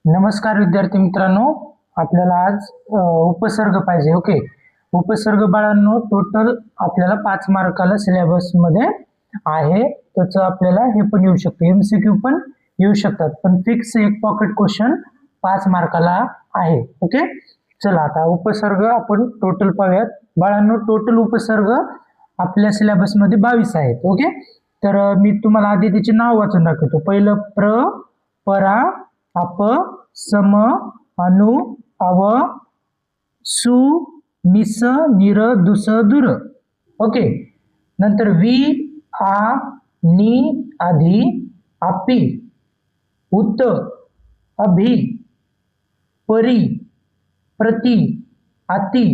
नमस्कार विद्यार्थी मित्रांनो, आपल्याला आज उपसर्ग पाहिजे. ओके, उपसर्ग बाळांनो टोटल आपल्याला 5 मार्काला सिलेबस मध्ये आहे. त्याचं आपल्याला हे पण येऊ शकतं, MCQ पण येऊ शकतात, पण फिक्स एक पॉकेट क्वेश्चन 5 मार्काला आहे. ओके, चला आता उपसर्ग आपण टोटल पाहूयात. बाळांनो टोटल उपसर्ग आपल्या सिलेबस मध्ये 22 आहेत. ओके, तर मी तुम्हाला आधी त्याचे नाव वाचून दाखवतो. पहिलं प्र, परा, अप, सम, अनु, अव, सु, निस, निर, दुस, दुर. ओके, नंतर वि, आ, नि, आधी, आपी, उत, अभि, परी, प्रति, अति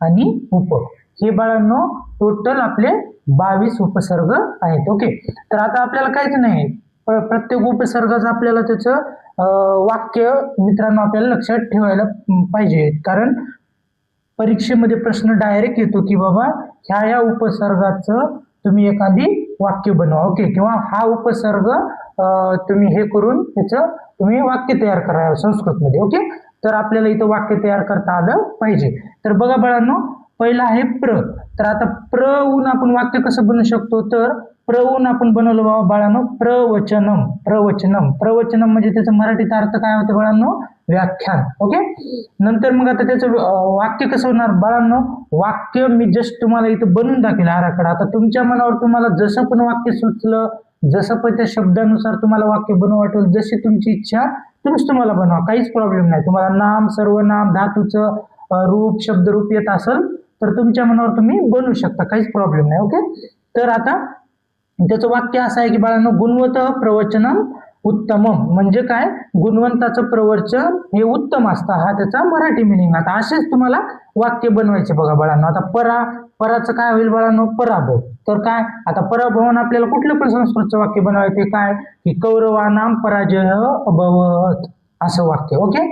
आणि उप. हे बाळांनो टोटल आपले 22 उपसर्ग आहेत. ओके, तर आता आपल्याला काहीच नाही, प्रत्येक उपसर्गाचं आपल्याला त्याचं वाक्य मित्रांनो आपल्याला लक्षात ठेवायला पाहिजे, कारण परीक्षेमध्ये प्रश्न डायरेक्ट येतो की बाबा ह्या उपसर्गाचं तुम्ही एखादी वाक्य बनवा. ओके, किंवा हा उपसर्ग तुम्ही हे करून त्याचं तुम्ही वाक्य तयार करा संस्कृतमध्ये. ओके, तर आपल्याला इथं वाक्य तयार करता आलं पाहिजे. तर बघा बाळांनो, पहिला आहे प्र. तर आता प्रहून आपण वाक्य कसं बनवू शकतो, तर प्रहून आपण बनवलं बाबा बाळांनो प्रवचनम. प्रवचनम, प्रवचनम म्हणजे त्याचा मराठीत अर्थ काय होतं बाळांनो, व्याख्यान. ओके, नंतर मग आता त्याचं वाक्य कसं होणार बाळांनो, वाक्य मी जस्ट तुम्हाला इथं बनवून दाखवलं आराखडा. आता तुमच्या मनावर तुम्हाला जसं पण वाक्य सुचलं, जसं पण त्या शब्दानुसार तुम्हाला वाक्य बनवू वाटेल, जशी तुमची इच्छा तुम्हीच तुम्हाला बनवा, काहीच प्रॉब्लेम नाही. तुम्हाला नाम, सर्वनाम, धातूचं रूप, शब्दरूप येत असेल तर तुमच्या मनावर तुम्ही बनवू शकता, काहीच प्रॉब्लेम नाही. ओके, तर आता त्याचं वाक्य असं आहे की बाळांनो गुणवत प्रवचनम उत्तमम. म्हणजे काय, गुणवंताचं प्रवचन हे उत्तम असतं, हा त्याचा मराठी मिनिंग. आता असेच तुम्हाला वाक्य बनवायचे बघा बाळांनो. आता पराचं काय होईल बाळांनो, पराभव. तर काय, आता पराभवन आपल्याला कुठलं पण संस्कृतचं वाक्य बनवायचे, काय की कौरवानाम पराजय अभवत असं वाक्य. ओके,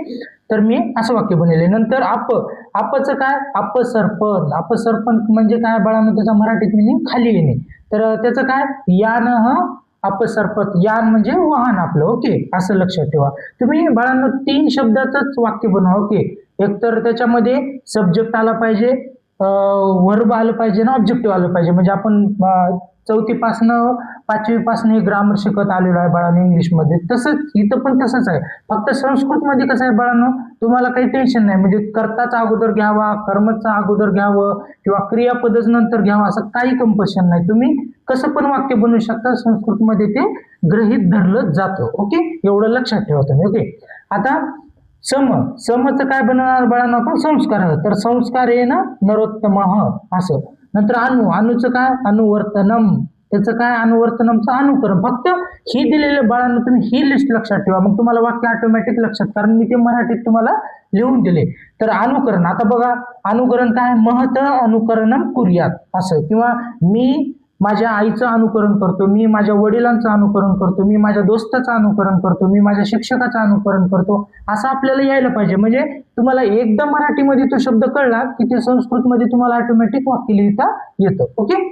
तर मी असं वाक्य बनवले. नंतर आपचं काय, अपसर्पण. अपसर्पण म्हणजे काय बाळांनो, त्याचा मराठीत मिनिंग खाली येणे. तर त्याचं काय, यान अपसर्पत. यान म्हणजे वाहन आपलं. ओके, असं लक्षात ठेवा. तुम्ही बाळांनो 3 शब्दाचंच वाक्य बनवा. ओके, एकतर त्याच्यामध्ये सब्जेक्ट आला पाहिजे, वर्ब आलं पाहिजे ना ऑब्जेक्टिव्ह आलं पाहिजे. म्हणजे आपण 4थी पासनं 5वी पासून हे ग्रामर शिकत आलेलो आहे बाळांनो इंग्लिशमध्ये, तसंच इथं पण तसंच आहे. फक्त संस्कृतमध्ये कसं आहे बाळांनो, तुम्हाला काही टेन्शन नाही, म्हणजे कर्ताचा अगोदर घ्यावा, कर्मचा अगोदर घ्यावं किंवा क्रियापदच नंतर घ्यावा असं काही कंपल्शन नाही. तुम्ही कसं पण वाक्य बनवू शकता, संस्कृतमध्ये ते गृहीत धरलं जातं. ओके, एवढं लक्षात ठेवा तुम्ही. ओके, आता समचं काय बनवणार बाळांनो आपण, संस्कार. तर संस्कार आहे ना नरोत्तम असं. नंतर अनुचं काय, अनुवर्तनम. त्याचं काय, अनुवर्तनमचं अनुकरण. फक्त ही दिलेलं बाळांनो तुम्ही ही लिस्ट लक्षात ठेवा, मग तुम्हाला वाक्य ऑटोमॅटिक लक्षात, कारण मी ते मराठीत तुम्हाला लिहून दिले. तर अनुकरण, आता बघा अनुकरण काय, महत अनुकरणम कुर्यात असं. किंवा मी माझ्या आईचं अनुकरण करतो, मी माझ्या वडिलांचं अनुकरण करतो, मी माझ्या दोस्ताचं अनुकरण करतो, मी माझ्या शिक्षकाचं अनुकरण करतो, असं आपल्याला यायला पाहिजे. म्हणजे तुम्हाला एकदा मराठीमध्ये तो शब्द कळला की ते संस्कृतमध्ये तुम्हाला ऑटोमॅटिक वाक्य लिहिता येतं. ओके,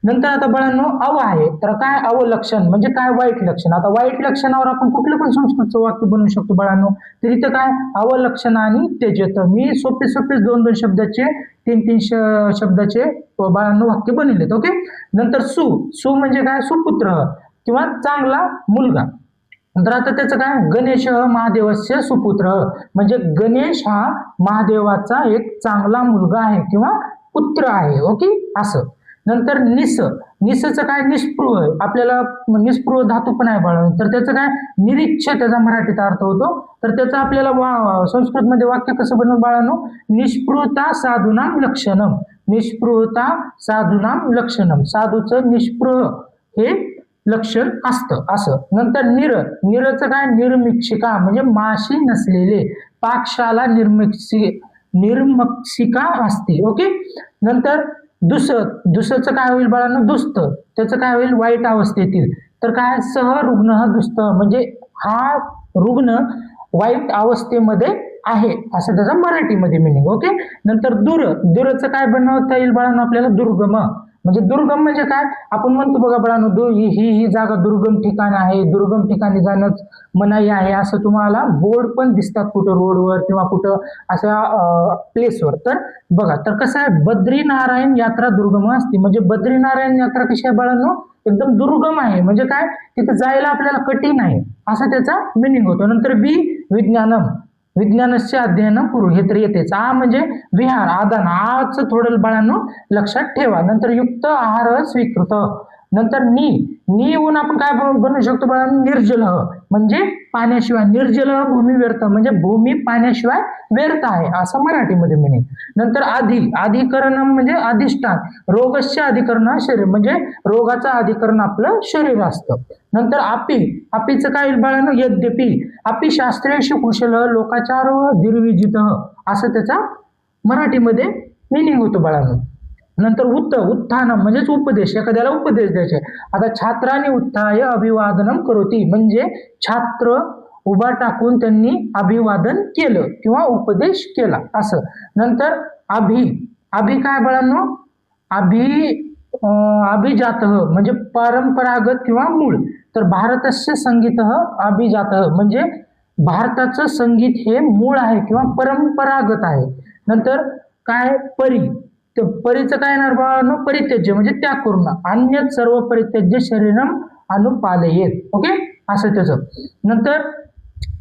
नंतर आता बाळांनो अव आहे. तर काय, अवलक्षण म्हणजे काय, वाईट लक्षण. आता वाईट लक्षणावर आपण कुठलं पण संस्कृतचं वाक्य बनवू शकतो बाळांनो. तर इथं काय, अवलक्षण आणि त्यजेत. मी सोपे 2 शब्दाचे 3 शब्दाचे बाळांनो वाक्य बनवलेत. ओके, नंतर सु म्हणजे काय, सुपुत्र किंवा चांगला मुलगा. नंतर आता त्याचं काय, गणेश महादेवस्य सुपुत्र. म्हणजे गणेश हा महादेवाचा एक चांगला मुलगा आहे किंवा पुत्र आहे. ओके, असं. नंतर निसचं काय, निस्पृह. आपल्याला निस्पृह धातू पण आहे बाळा. तर त्याचं काय, निरीच्छ त्याचा मराठीत अर्थ होतो. तर त्याचं आपल्याला संस्कृतमध्ये वाक्य कसं बनवून बाळांनो, निष्पृहता साधूनाम लक्षणम. निष्पृहता साधूनाम लक्षणम. साधूचं निष्पृह हे लक्षण असतं असं. नंतर निरचं काय, निर्मिक्षिका म्हणजे माशी नसलेले. पाकशाला निर्मक्षिका असते. ओके, नंतर दुसचं काय होईल बाळांनो, दुस्त. त्याचं काय होईल, वाईट अवस्थेतील. तर काय, रुग्ण दुस्त म्हणजे हा रुग्ण वाईट अवस्थेमध्ये आहे असं त्याचा मराठीमध्ये मिनिंग. ओके, नंतर दूरचं काय बनवता येईल बाळांनो आपल्याला, दुर्गम. म्हणजे दुर्गम म्हणजे काय, आपण म्हणतो बघा बाळांनो, ही जागा दुर्गम ठिकाण आहे, दुर्गम ठिकाणी जाणंच मनाई आहे, असं तुम्हाला बोर्ड पण दिसतात कुठं रोडवर किंवा कुठं अशा प्लेसवर. तर बघा, तर कसं आहे, बद्रीनारायण यात्रा दुर्गम असते. म्हणजे बद्रीनारायण यात्रा कशी आहे बाळांनो, एकदम दुर्गम आहे. म्हणजे काय, तिथे जायला आपल्याला कठीण आहे, असा त्याचा मिनिंग होतो. नंतर बी विज्ञानम, विज्ञानस्य अध्ययन करू, हे तर येतेच. आ म्हणजे विहार, आदान, आचं थोडं बाळांनो लक्षात ठेवा. नंतर युक्त आहार स्वीकृत. नंतर नी ऊन आपण काय बनवू शकतो बाळांनो, निर्जल, म्हणजे पाण्याशिवाय, निर्जल भूमी व्यर्थ, म्हणजे भूमी पाण्याशिवाय व्यर्थ आहे, असं मराठीमध्ये मिनिंग. नंतर अधिकरण म्हणजे अधिष्ठान, रोगस्य अधिकरण शरीर, म्हणजे रोगाचं अधिकरण आपलं शरीर असतं. नंतर आपीचं काय बाळांनो, यद्यपि, आपी शास्त्रीय कुशल लोकाचार निर्विजित, असं त्याचा मराठीमध्ये मिनिंग होतो बाळांनो. नंतर उत्थान म्हणजेच उपदेश, एखाद्याला उपदेश द्यायचे. आता छात्राने उत्थाय अभिवादनम करोती, म्हणजे छात्र उभा टाकून त्यांनी अभिवादन केलं किंवा उपदेश केला, असं. नंतर अभि काय बाळांनो, अभिजात म्हणजे परंपरागत किंवा मूळ. तर भारतस्य संगीत अभिजात, म्हणजे भारताचं संगीत हे मूळ आहे किंवा परंपरागत आहे. नंतर काय, परीचं काय येणार बाळांनो, परित्यज्य म्हणजे त्याग करून, अन्य सर्व परित्यज्य शरीरम अनुपालयेत. ओके, असं त्याचं. नंतर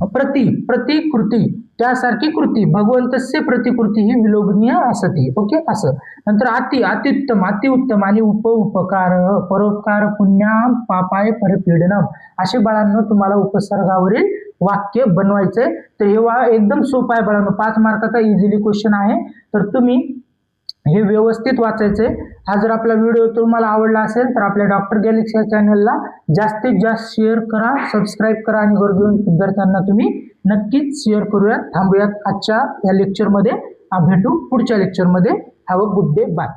प्रतिकृती, त्यासारखी कृती, भगवंतस्य प्रतिकृती ही विलोभनीय असती. ओके, असं. नंतर अतिउत्तम आणि उपकार, परोपकार, पुण्याम पापाय परपीडनम, असे बाळांनो तुम्हाला उपसर्गावरील वाक्य बनवायचंय. तर हे एकदम सोपं आहे बाळांनो, 5 मार्काचा इझिली क्वेश्चन आहे. तर तुम्ही हे व्यवस्थित वाचायचंय. हा जर आपला व्हिडिओ तुम्हाला आवडला असेल तर आपल्या डॉक्टर गॅलेक्सी चॅनलला जास्तीत जास्त शेअर करा, सबस्क्राईब करा आणि गरजू विद्यार्थ्यांना तुम्ही नक्कीच शेअर करूयात. थांबूयात आजच्या या लेक्चरमध्ये, भेटू पुढच्या लेक्चरमध्ये. Have a good day, bye.